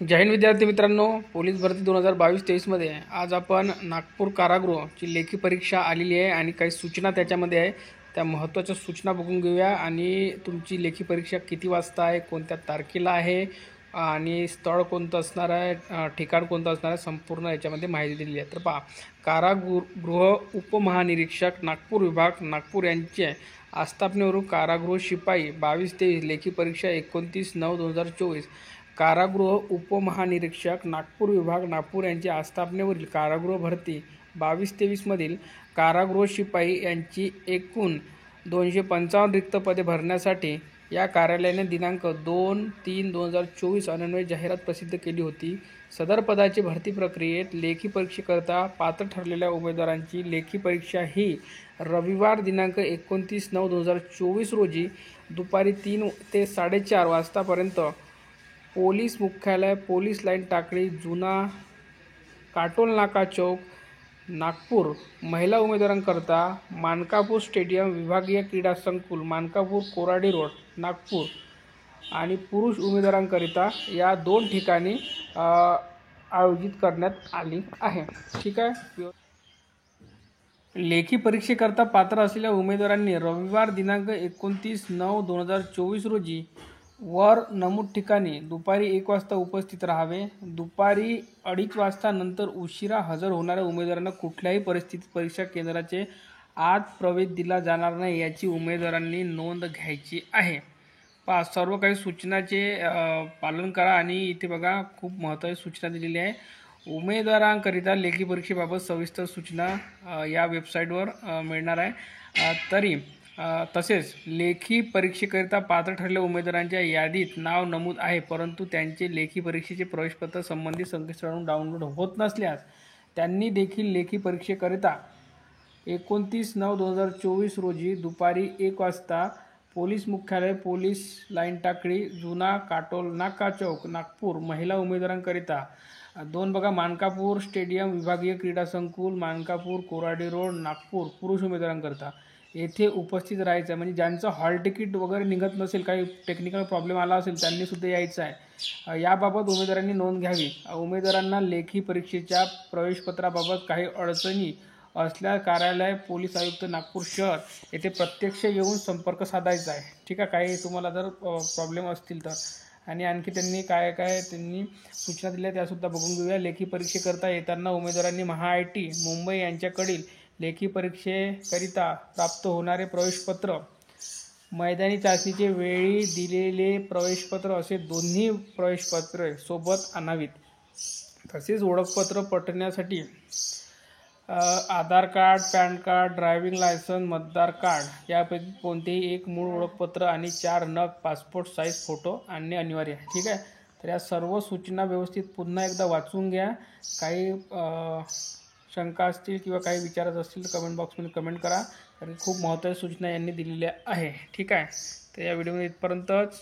जय हिंद विद्यार्थी मित्रांनो, पोलीस भरती 2022-23 मध्ये आज आपण नागपूर कारागृहाची लेखी परीक्षा आलेली आहे आणि काही सूचना त्याच्यामध्ये आहे. त्या महत्त्वाच्या सूचना बघून घेऊया आणि तुमची लेखी परीक्षा किती वाजता आहे, कोणत्या तारखेला आहे आणि स्थळ कोणतं असणार आहे, ठिकाण कोणतं असणार आहे, संपूर्ण याच्यामध्ये माहिती दिलेली आहे. तर पहा, कारागृह उपमहानिरीक्षक नागपूर विभाग नागपूर यांचे आस्थापनेवरून कारागृह शिपाई 22-23 लेखी परीक्षा 29/9/2024. कारागृह उपमहानिरीक्षक नागपूर विभाग नागपूर यांच्या आस्थापनेवरील कारागृह भरती 22-23 मधील कारागृह शिपाई यांची एकूण 255 रिक्त पदे भरण्यासाठी या कार्यालयाने दिनांक 2/3/2024 अन्वये जाहिरात प्रसिद्ध केली होती. सदर पदाची भरती प्रक्रियेत लेखी परीक्षेकरता पात्र ठरलेल्या उमेदवारांची लेखी परीक्षा ही रविवार दिनांक 29/9/2024 रोजी दुपारी 3 ते 4:30 वाजतापर्यंत पोलीस मुख्यालय, पोलीस लाईन टाकळी, जुना काटोल नाका चौक, नागपूर महिला उमेदवारांकरता मानकापूर स्टेडियम, विभागीय क्रीडा संकुल, मानकापूर, कोराडी रोड, नागपूर आणि पुरुष उमेदवारांकरिता या 2 ठिकाणी आयोजित करण्यात आली आहे. ठीक आहे. लेखी परीक्षेकरता पात्र असलेल्या उमेदवारांनी रविवार दिनांक 29/9/2024 रोजी वर नमूद ठिकाणी दुपारी 1 वाजता उपस्थित राहावे. दुपारी 2:30 वाजता नंतर उशिरा हजर होणाऱ्या उमेदवारांना कुठल्याही परिस्थितीत परीक्षा केंद्राचे आत प्रवेश दिला जाणार नाही याची उमेदवारांनी नोंद घ्यायची आहे. पहा, सर्व काही सूचनाचे पालन करा आणि इथे बघा खूप महत्त्वाची सूचना दिलेली आहे. उमेदवारांकरिता लेखी परीक्षेबाबत सविस्तर सूचना या वेबसाईटवर मिळणार आहे. तसेच लेखी परीक्षेकरिता पात्र ठरलेल्या उमेदवारांच्या यादीत नाव नमूद आहे, परंतु त्यांचे लेखी परीक्षेचे प्रवेशपत्र संबंधित संकेतस्थळावरून डाउनलोड होत नसल्यास त्यांनी देखील लेखी परीक्षेकरिता 29/9/2024 रोजी दुपारी 1 वाजता पोलीस मुख्यालय, पोलीस लाईन टाकळी, जुना काटोल नाका चौक, नागपूर महिला उमेदवारांकरिता 2 बघा मानकापूर स्टेडियम, विभागीय क्रीडा संकुल, मानकापूर, कोराडी रोड, नागपूर पुरुष उमेदवारांकरिता येथे उपस्थित राहायचं आहे. म्हणजे ज्यांचं हॉल तिकीट वगैरे निघत नसेल, काही टेक्निकल प्रॉब्लेम आला असेल, त्यांनीसुद्धा यायचं आहे. याबाबत उमेदवारांनी नोंद घ्यावी. उमेदवारांना लेखी परीक्षेच्या प्रवेशपत्राबाबत काही अडचणी असल्यास कार्यालय, पोलीस आयुक्त नागपूर शहर येथे प्रत्यक्ष येऊन संपर्क साधायचा आहे. ठीक आहे. काही तुम्हाला जर प्रॉब्लेम असतील तर. आणि आणखी त्यांनी काय त्यांनी सूचना दिल्या त्यासुद्धा बघून घेऊया. लेखी परीक्षेकरता येताना उमेदवारांनी महा-आय-टी मुंबई यांच्याकडील लेखी परीक्षेकरिता प्राप्त होणारे प्रवेशपत्र, मैदानी चाचणीचे वेळी दिलेले प्रवेशपत्र असे दोन्ही प्रवेशपत्रे सोबत आणावीत. तसेच ओळखपत्र पटण्यासाठी Aadhaar card, PAN card, driving licence, मतदार कार्ड यापैकी कोणतेही एक मूळ ओळखपत्र आणि 4 नग पासपोर्ट साईज फोटो आणणे अनिवार्य आहे. ठीक आहे. तर या सर्व सूचना व्यवस्थित पुन्हा एकदा वाचून घ्या. काही शंका असतील किंवा काही विचारत असतील तर कमेंट बॉक्समध्ये कमेंट करा. कारण खूप महत्त्वाच्या सूचना यांनी दिलेल्या आहे. ठीक आहे. तर या व्हिडिओमध्ये इथपर्यंतच.